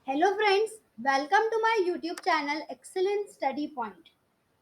Hello friends, welcome to my YouTube channel excellent study point.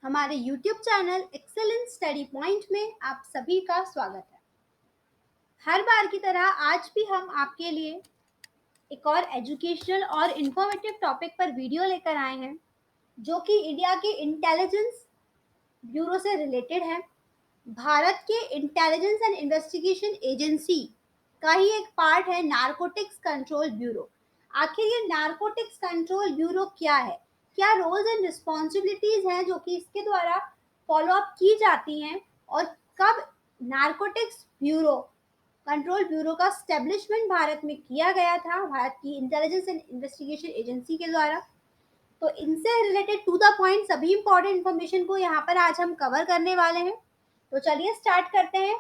हमारे YouTube channel excellent study point में आप सभी का स्वागत है। हर बार की तरह आज भी हम आपके लिए एक और एजुकेशनल और इंफॉर्मेटिव टॉपिक पर वीडियो लेकर आए हैं, जो कि इंडिया के इंटेलिजेंस ब्यूरो से रिलेटेड है। भारत के इंटेलिजेंस एंड इन्वेस्टिगेशन एजेंसी का ही एक पार्ट है नारकोटिक्स कंट्रोल ब्यूरो। आखिर ये नारकोटिक्स कंट्रोल ब्यूरो क्या है, क्या रोल्स एंड रिस्पॉन्सिबिलिटीज हैं जो कि इसके द्वारा फॉलो अप की जाती हैं, और कब नारकोटिक्स ब्यूरो कंट्रोल ब्यूरो का स्टेब्लिशमेंट भारत में किया गया था, भारत की इंटेलिजेंस एंड इन्वेस्टिगेशन एजेंसी के द्वारा। तो इनसे रिलेटेड टू द पॉइंट सभी इंपॉर्टेंट इन्फॉर्मेशन को यहाँ पर आज हम कवर करने वाले हैं। तो चलिए स्टार्ट करते हैं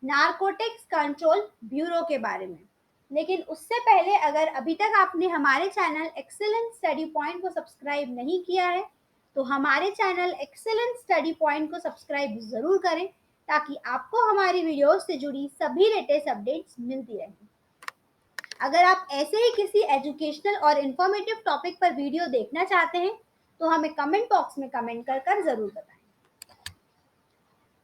नारकोटिक्स कंट्रोल ब्यूरो के बारे में। लेकिन उससे पहले अगर अभी तक आपने हमारे चैनल एक्सेलेंट स्टडी पॉइंट को सब्सक्राइब नहीं किया है, तो हमारे चैनल एक्सेलेंट स्टडी पॉइंट को सब्सक्राइब जरूर करें, ताकि आपको हमारी वीडियोस से जुड़ी सभी लेटेस्ट अपडेट्स मिलती रहें। अगर आप ऐसे ही किसी एजुकेशनल और इंफॉर्मेटिव टॉपिक पर वीडियो देखना चाहते हैं, तो हमें कमेंट बॉक्स में कमेंट कर जरूर बताएं।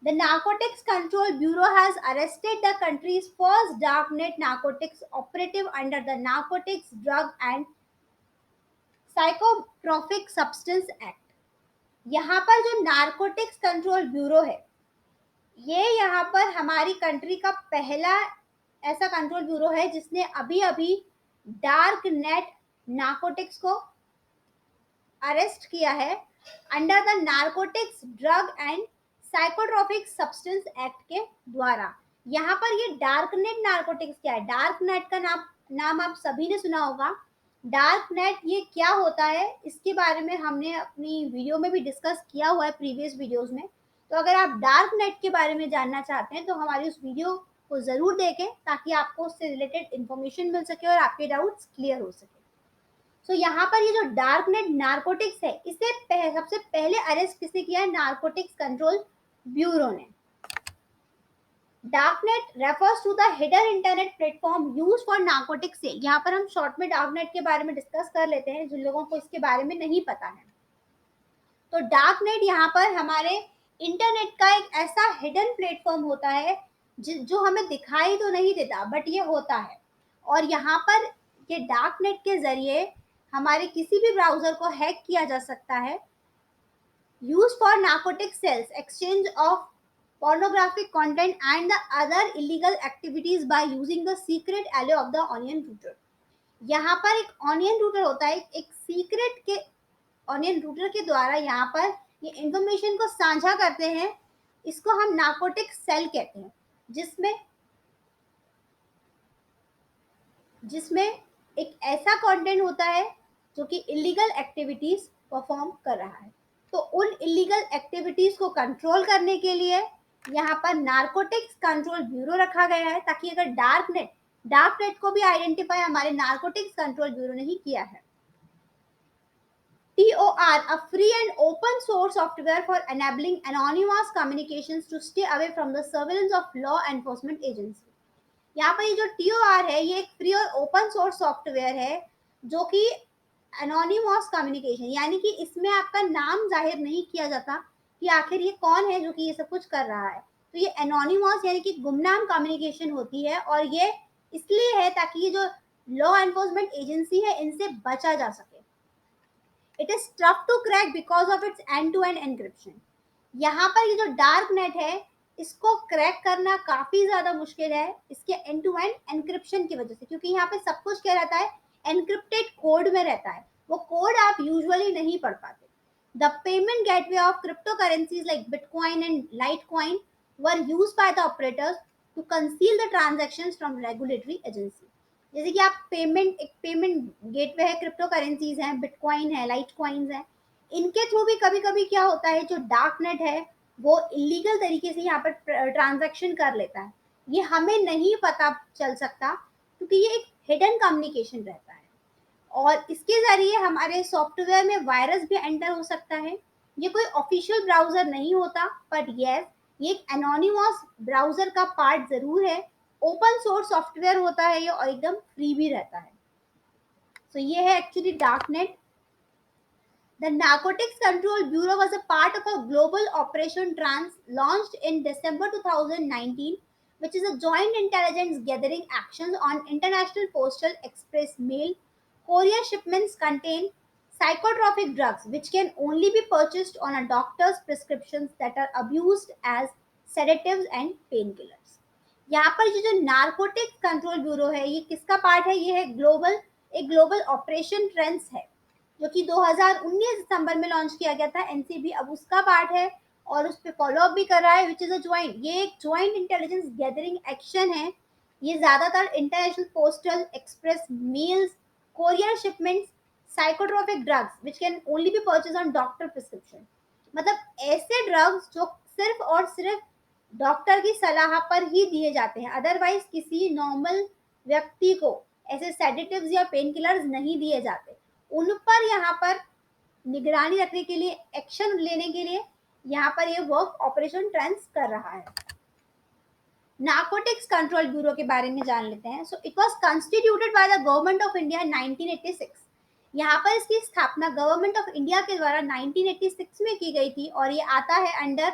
The Narcotics Control Bureau has arrested the country's first darknet narcotics operative under the Narcotics Drug and Psychotropic Substance Act. यहाँ पर जो नारकोटिक्स कंट्रोल ब्यूरो है, ये यहाँ पर हमारी कंट्री का पहला ऐसा कंट्रोल ब्यूरो है जिसने अभी अभी डार्क नेट नारकोटिक्स को अरेस्ट किया है under the narcotics drug and psychotropic substance act के द्वारा। यहाँ पर ये डार्क नेट नारकोटिक्स क्या है? डार्क नेट का नाम आप सभी ने सुना होगा। डार्क नेट ये क्या होता है, इसके बारे में हमने अपनी वीडियो में भी डिस्कस किया हुआ है प्रीवियस वीडियोस में। तो अगर आप डार्क नेट के बारे में जानना चाहते हैं तो हमारी उस वीडियो को जरूर देखें, ताकि आपको उससे रिलेटेड इंफॉर्मेशन मिल सके और आपके डाउट्स क्लियर हो सके। तो यहाँ पर ये जो डार्क नेट नारकोटिक्स है, इसे सबसे पहले अरेस्ट किसने किया है? नारकोटिक्स कंट्रोल ब्यूरो ने। Dark net refers to the hidden internet platform use for narcotic sale. यहाँ पर हम शॉर्ट में डार्क नेट के बारे में डिस्कस कर लेते हैं, जिन लोगों को इसके बारे में नहीं पता है। तो डार्क नेट यहाँ पर हमारे इंटरनेट का एक ऐसा हिडन प्लेटफॉर्म होता है जो हमें दिखाई तो नहीं देता, बट ये होता है। और यहाँ पर ये डार्क नेट के जरिए हमारे किसी भी ब्राउजर को हैक किया जा सकता है। Use for narcotic sales exchange of pornographic content and the other illegal activities by using the secret alley of the onion router। यहाँ पर एक ऑनियन रूटर होता है, एक सीक्रेट के ऑनियन रूटर के द्वारा यहाँ पर ये इंफॉर्मेशन को साझा करते हैं। इसको हम नार्कोटिक सेल कहते हैं, जिसमें जिसमें एक ऐसा कंटेंट होता है जो कि इलीगल एक्टिविटीज परफॉर्म कर रहा है। तो उन इलीगल एक्टिविटीज को कंट्रोल करने के लिए यहाँ पर नारकोटिक्स कंट्रोल ब्यूरो रखा गया है, ताकि अगर डार्क नेट को भी आइडेंटिफाई हमारे नारकोटिक्स कंट्रोल ब्यूरो ने ही किया है। TOR, a free and open source software for enabling anonymous communications to stay away from the surveillance of law enforcement agency। यहाँ पर ये जो TOR है, ये एक फ्री और ओपन सोर्स सॉफ्टवेयर है जो कि एनोनिमस कम्युनिकेशन, यानी कि इसमें आपका नाम जाहिर नहीं किया जाता कि आखिर ये कौन है जो कि ये सब कुछ कर रहा है। तो ये एनोनिमस यानी कि गुमनाम कम्युनिकेशन होती है, और ये इसलिए है ताकि ये जो लॉ एनफोर्समेंट एजेंसी है, इनसे बचा जा सके। It is tough to crack because of its end to end encryption. यहाँ पर ये जो डार्क नेट है, इसको क्रैक करना काफी ज्यादा मुश्किल है इसके एंड टू एंड एनक्रिप्शन की वजह से, क्योंकि यहाँ पे सब कुछ क्या रहता है? एनक्रिप्टेड कोड में रहता है। वो कोड आप यूजुअली नहीं पढ़ पाते। The payment gateway of crypto currencies like bitcoin and litecoin were used by the operators to conceal the transactions from regulatory agency. जैसे कि आप एक पेमेंट गेटवे है, क्रिप्टो करेंसीज हैं, बिटकॉइन है, लाइट कॉइन्स है, इनके थ्रू भी कभी कभी क्या होता है, जो डार्क नेट है वो इलीगल तरीके से यहाँ पर ट्रांजैक्शन कर लेता है। ये हमें नहीं पता चल सकता, क्योंकि ये एक हिडन कम्युनिकेशन रहता है, और इसके जरिए हमारे सॉफ्टवेयर में वायरस भी एंटर हो सकता है। ये कोई ऑफिशियल ब्राउजर नहीं होता, बट यस, ये एक एनोनिमस ब्राउजर का पार्ट जरूर है। ओपन सोर्स सॉफ्टवेयर होता है ये, और एकदम फ्री भी रहता है। सो ये है actually dark net. The Narcotics Control Bureau was a part of a global Operation Trans launched in December 2019, which is a joint intelligence gathering action on international postal express mail. Courier shipments contain psychotropic drugs which can only be purchased on a doctor's prescriptions that are abused as sedatives and painkillers. यहाँ पर जो narcotics control bureau है ये किसका part है? ये है global, एक ग्लोबल ऑपरेशन ट्रेंड्स है जो कि 2019 दिसंबर में लॉन्च किया गया था. एनसीबी अब उसका पार्ट है और उस पर फॉलो अप भी कर रहा है, विच इज अ ज्वाइंट, ये एक ज्वाइंट इंटेलिजेंस गैदरिंग एक्शन है. ये ज्यादातर international postal express mails, courier shipments, psychotropic drugs which can only be purchase on doctor prescription. मतलब ऐसे ड्रग्स जो सिर्फ और सिर्फ डॉक्टर की सलाह पर ही दिए जाते हैं, अदरवाइज किसी नॉर्मल व्यक्ति को ऐसे सेडेटिव्स या पेन किलर्स नहीं दिए जाते. उन पर यहाँ पर निगरानी रखने के लिए, एक्शन लेने के लिए यहाँ पर ये वर्क ऑपरेशन ट्रांस कर रहा है. नार्कोटिक्स कंट्रोल ब्यूरो के बारे में जान लेते हैं. So it was constituted by the government of India 1986. यहाँ पर इसकी स्थापना गवर्नमेंट ऑफ इंडिया के द्वारा 1986 में की गई थी और ये आता है under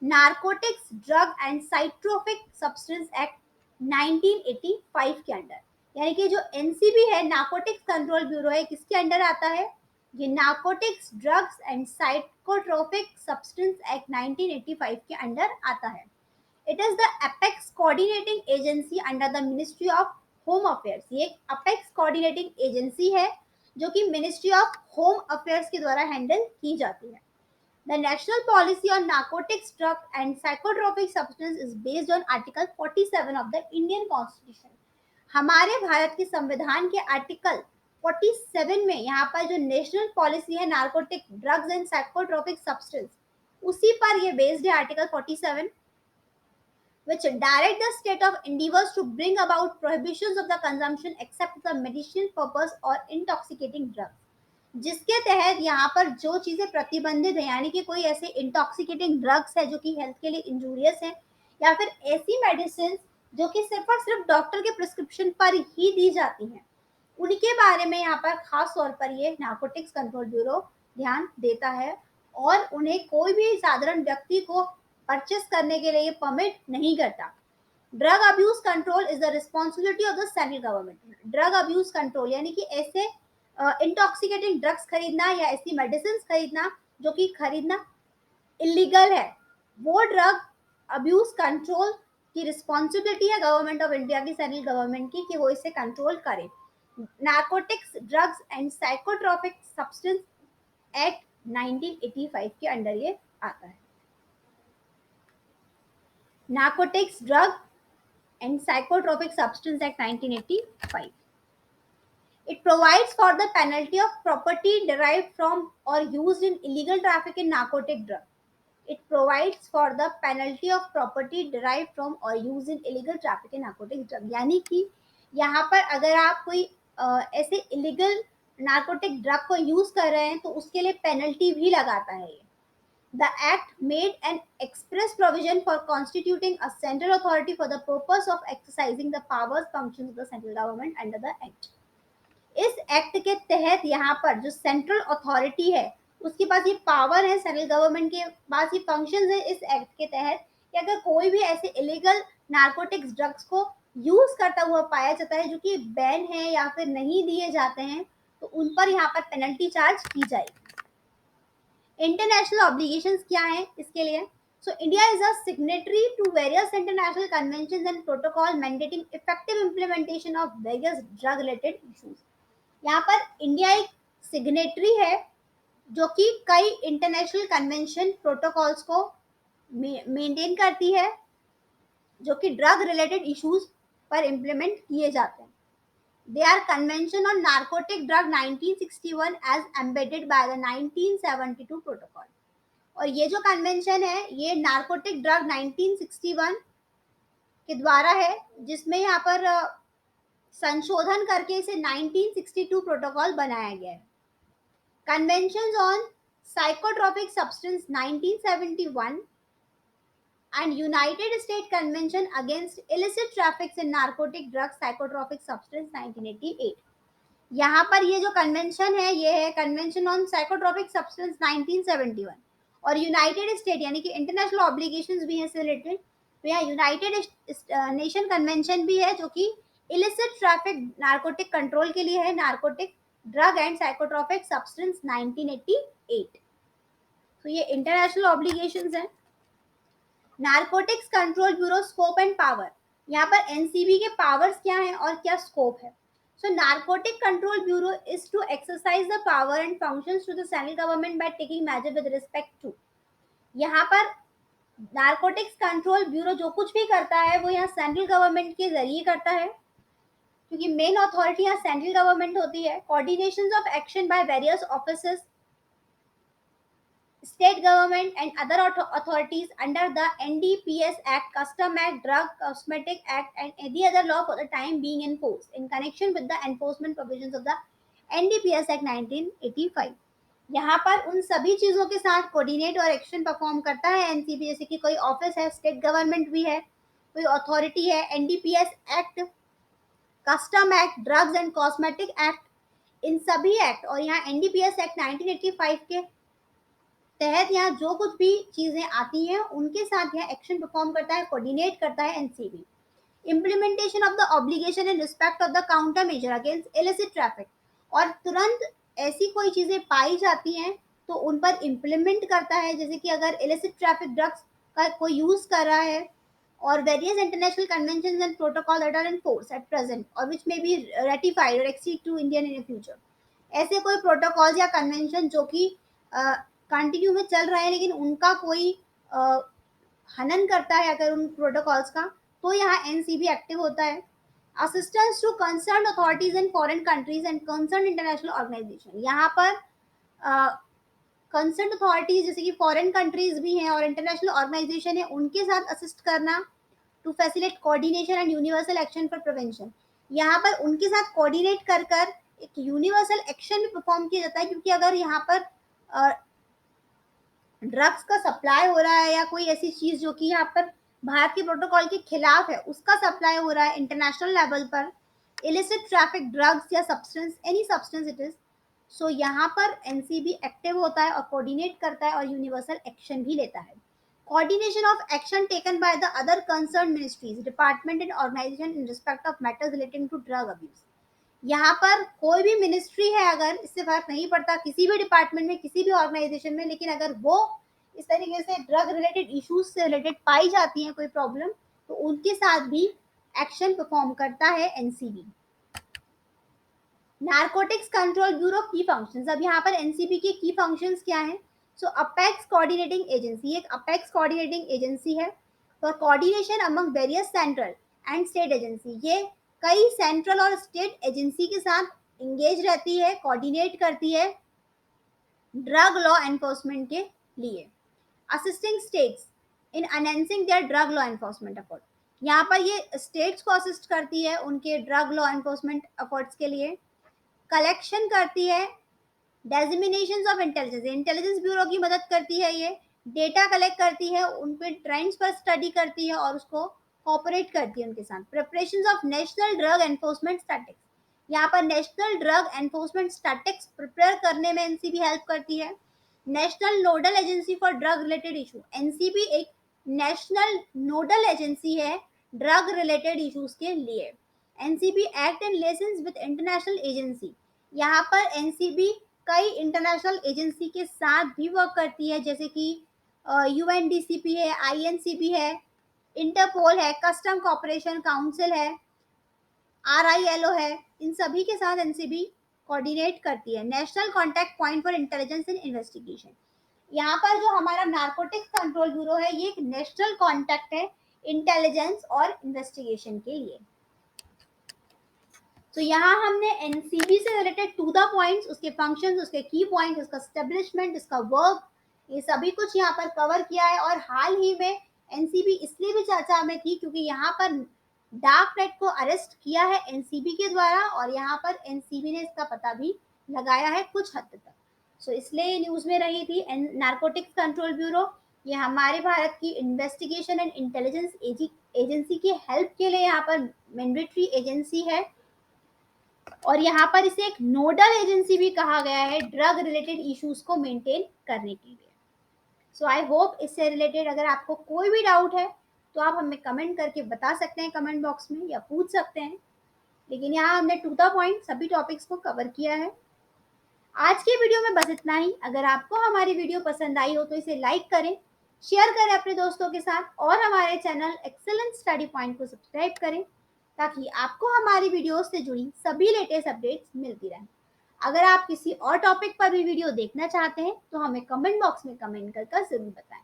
narcotics drug and psychotropic substance act 1985 के अंडर. यानी कि जो एनसीबी है, नार्कोटिक्स कंट्रोल ब्यूरो है, किसके अंडर आता है? ये narcotics drugs and psychotropic substance act 1985 के अंडर आता है. It is the apex coordinating agency under the ministry of home affairs. ये एक अपेक्स कोऑर्डिनेटिंग एजेंसी है जो कि मिनिस्ट्री ऑफ होम अफेयर्स के द्वारा हैंडल की जाती है. The national policy on narcotics, drug and psychotropic substance is based on Article 47 of the Indian Constitution. हमारे भारत के संविधान के आर्टिकल 47 में यहाँ पर जो नेशनल पॉलिसी है narcotic drugs and psychotropic substance, उसी पर ये बेस्ड है. Article 47 which direct the state of endeavors to bring about prohibitions of the consumption except the medicinal purpose or intoxicating drugs. जिसके तहत यहाँ पर जो चीजें प्रतिबंधित है, यानी कि कोई ऐसे इंटॉक्सिकेटिंग ड्रग्स है जो कि हेल्थ के लिए इंजूरियस है, या फिर ऐसी मेडिसिन जो कि सिर्फ और सिर्फ डॉक्टर के प्रिस्क्रिप्शन पर ही दी जाती हैं, उनके बारे में यहाँ पर खास तौर पर ये नार्कोटिक्स कंट्रोल ब्यूरो ध्यान देता है और उन्हें कोई भी साधारण व्यक्ति को परचेस करने के लिए परमिट नहीं करता. Drug abuse control is the responsibility of the central government. Drug abuse control यानी कि ऐसे इंटॉक्सिकेटिंग ड्रग्स खरीदना या ऐसी मेडिसिन खरीदना जो कि खरीदना इलीगल है, वो ड्रग अब्यूज कंट्रोल की रिस्पॉन्सिबिलिटी है गवर्नमेंट ऑफ इंडिया की, सेंट्रल गवर्नमेंट की, कि वो इसे कंट्रोल करे. Narcotics drugs and psychotropic substance act 1985 के अंडर ये आता है. Narcotics drug and Psychotropic Substance Act 1985. It provides for the penalty of property derived from or used in illegal traffic in narcotic drug. It provides for the penalty of property derived from or used in illegal traffic in narcotic drug. यानी कि यहाँ पर अगर आप कोई ऐसे illegal narcotic drug को use कर रहे हैं तो उसके लिए पेनल्टी भी लगाता है. The act made an express provision for constituting a central authority for the purpose of exercising the powers functions of the central government under the act. इस एक्ट के तहत यहाँ पर जो सेंट्रल अथॉरिटी है उसके पास ये पावर है, सेंट्रल गवर्नमेंट के पास ये फंक्शंस है इस एक्ट के तहत कि अगर कोई भी ऐसे इलीगल नार्कोटिक्स ड्रग्स को यूज करता हुआ पाया जाता है जो कि बैन है या फिर नहीं दिए जाते हैं तो उन पर यहाँ पर पेनल्टी चार्ज की जाएगी. इंटरनेशनल ऑब्लिगेशंस क्या है इसके लिए? So India is a signatory to various international conventions and protocol mandating effective implementation of various drug related issues. यहाँ पर इंडिया एक सिग्नेटरी है जो कि कई इंटरनेशनल कन्वेंशन प्रोटोकॉल्स को मेंटेन करती है जो कि ड्रग रिलेटेड इश्यूज पर इम्प्लीमेंट किए जाते हैं. They are Convention on Narcotic Drug 1961 as embedded by the 1972 protocol. और ये जो कन्वेंशन है ये नार्कोटिक ड्रग 1961 के द्वारा है जिसमें यहाँ पर संशोधन करके इसे 1962 प्रोटोकॉल बनाया गया है. Convention on psychotropic substance 1971 and United States Convention against illicit traffics in narcotic drugs psychotropic substance 1988. यहाँ पर ये जो कन्वेंशन है ये है कन्वेंशन ऑन साइकोट्रोपिक सब्सटेंस 1971, और यूनाइटेड स्टेट यानी कि इंटरनेशनल ऑब्लिगेशंस भी हैं इससे रिलेटेड। तो यहाँ यूनाइटेड नेशन कन्वेंशन भी है जो कि इलिसिट ट्रैफिक नार्कोटिक कंट्रोल के लिए है, narcotic drug and psychotropic substance 1988। तो ये इंटरनेशनल ऑब्लिगेशंस हैं। Narcotics control bureau scope and power, यहाँ पर एनसीबी के पावर्स क्या हैं और क्या स्कोप है। So narcotic control bureau is to exercise the power and functions to the central government by taking measure with respect to, यहाँ पर नार्कोटिक्स कंट्रोल ब्यूरो जो कुछ भी करता है वो यहाँ सेंट्रल गवर्नमेंट के जरिए करता है, क्योंकि मेन अथॉरिटी यहाँ सेंट्रल गवर्नमेंट होती है। Coordination of action by various officers, state government and other authorities under the NDPS Act, Custom Act, Drug Cosmetic Act and any other law for the time being in force in connection with the enforcement provisions of the NDPS Act 1985। यहाँ पर उन सभी चीजों के साथ coordinate और action perform करता है एनसीबी, जैसे कि कोई ऑफिस है, स्टेट गवर्नमेंट भी है, कोई अथॉरिटी है, NDPS act, custom act, drugs and cosmetic act, इन सभी एक्ट और यहाँ एनडीपीएस एक्ट 1985 के तहत यहाँ जो कुछ भी चीजें आती हैं उनके साथ यहाँ एक्शन परफॉर्म करता है, कोऑर्डिनेट करता है NCB. Implementation of the obligation in respect of the counter measure against illicit traffic, और तुरंत ऐसी कोई चीजें पाई जाती हैं तो उन पर इम्प्लीमेंट करता है, जैसे कि अगर इलिसिट ट्रैफिक ड्रग्स का कोई यूज कर रहा है, और various international conventions and protocol that are in force at present or which may be ratified or accede to Indian in future, ऐसे कोई प्रोटोकॉल या कन्वेंशन जो कि कंटिन्यू में चल रहे हैं लेकिन उनका कोई हनन करता है अगर उन प्रोटोकॉल्स का, तो यहाँ एनसीबी एक्टिव होता है। Assistance to concern authorities in foreign countries and concern international organization, यहाँ पर कंसर्न अथॉरिटीज जैसे कि फॉरेन कंट्रीज भी हैं और इंटरनेशनल ऑर्गेनाइजेशन है उनके साथ असिस्ट करना, to facilitate coordination and universal action for prevention, यहाँ पर उनके साथ कोऑर्डिनेट कर कर एक यूनिवर्सल एक्शन भी परफॉर्म किया जाता है, क्योंकि अगर यहाँ पर ड्रग्स का सप्लाई हो रहा है या कोई ऐसी चीज जो कि यहाँ पर भारत के प्रोटोकॉल के खिलाफ है उसका सप्लाई हो रहा है इंटरनेशनल लेवल पर, इलिसिट ट्रैफिक ड्रग्स या substance, any substance it is, so यहाँ पर एनसीबी एक्टिव होता है और कोऑर्डिनेट करता है और यूनिवर्सल एक्शन भी लेता है। Coordination of action taken by the other concern ministries, department and organization in respect of matters relating to drug abuse, यहाँ पर कोई भी मिनिस्ट्री है, अगर इससे फर्क नहीं पड़ता किसी भी डिपार्टमेंट में किसी भी ऑर्गेनाइजेशन में, लेकिन अगर वो इस तरीके से ड्रग रिलेटेड इश्यूज से रिलेटेड पाई जाती है कोई प्रॉब्लम, तो उनके साथ भी एक्शन परफॉर्म करता है एनसीबी। नारकोटिक्स कंट्रोल ब्यूरो की फंक्शंस, अब यहाँ पर एनसीबी के की फंक्शंस क्या हैं। सो अपेक्स कोऑर्डिनेटिंग एजेंसी, एक अपेक्स कोऑर्डिनेटिंग एजेंसी है for coordination among various central and state agency, ये कई सेंट्रल और स्टेट एजेंसी के साथ इंगेज रहती है, कोऑर्डिनेट करती है ड्रग लॉ एनफोर्समेंट के लिए। Assisting states in enhancing their drug law enforcement effort, यहाँ पर ये स्टेट्स को असिस्ट करती है उनके ड्रग लॉ एनफोर्समेंट एफर्ट्स के लिए। कलेक्शन करती है designation of intelligence, intelligence bureau की मदद करती है ये, डेटा कलेक्ट करती है, उन पे ट्रेंड्स पर स्टडी करती है और उसको कोऑपरेट करती है उनके साथ। Preparation of national drug enforcement statics, यहाँ पर national drug enforcement statics prepare करने में एनसीबी हेल्प करती है। National nodal agency for drug related issue, NCB एक नेशनल नोडल एजेंसी है ड्रग रिलेटेड इश्यूज के लिए। NCB act and license with international agency, यहाँ पर एनसीबी कई इंटरनेशनल एजेंसी के साथ भी वर्क करती है, जैसे कि यूएनडीसीपी है, आईएनसीबी है, इंटरपोल है, कस्टम कॉपरेशन काउंसिल है, आरआईएलओ है, इन सभी के साथ एनसीबी कोऑर्डिनेट करती है। National contact point for intelligence and investigation, यहाँ पर जो हमारा नार्कोटिक्स कंट्रोल ब्यूरो है ये एक नेशनल कॉन्टैक्ट है इंटेलिजेंस और इन्वेस्टिगेशन के लिए। तो यहाँ हमने एनसीबी से रिलेटेड टू द पॉइंट्स, उसके फंक्शंस, उसके की पॉइंट, उसका स्टेब्लिशमेंट, उसका वर्क, ये सभी कुछ यहाँ पर कवर किया है। और हाल ही में एनसीबी इसलिए भी चर्चा में थी क्योंकि यहाँ पर डार्क नेट को अरेस्ट किया है एनसीबी के द्वारा और यहाँ पर एनसीबी ने इसका पता भी लगाया है कुछ हद तक, सो इसलिए न्यूज में रही थी। नार्कोटिक्स कंट्रोल ब्यूरो ये हमारे भारत की इन्वेस्टिगेशन एंड इंटेलिजेंस एजेंसी की हेल्प के लिए यहाँ पर मैंडेटरी एजेंसी है और यहाँ पर इसे एक नोडल एजेंसी भी कहा गया है ड्रग रिलेटेड इश्यूज को मेंटेन करने के लिए। सो आई होप इससे रिलेटेड अगर आपको कोई भी डाउट है तो आप हमें कमेंट करके बता सकते हैं कमेंट बॉक्स में या पूछ सकते हैं। लेकिन यहाँ हमने टू द पॉइंट सभी टॉपिक्स को कवर किया है। आज के वीडियो में बस इतना ही। अगर आपको हमारी वीडियो पसंद आई हो तो इसे लाइक करें, शेयर करें अपने दोस्तों के साथ और हमारे चैनल एक्सेलेंट स्टडी पॉइंट को सब्सक्राइब करें ताकि आपको हमारी वीडियोस से जुड़ी सभी लेटेस्ट अपडेट्स मिलती रहें। अगर आप किसी और टॉपिक पर भी वीडियो देखना चाहते हैं तो हमें कमेंट बॉक्स में कमेंट कर जरूर बताएं।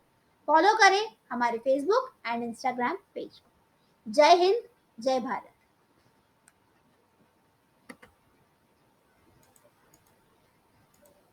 फॉलो करें हमारे फेसबुक एंड इंस्टाग्राम पेज को। जय हिंद, जय भारत।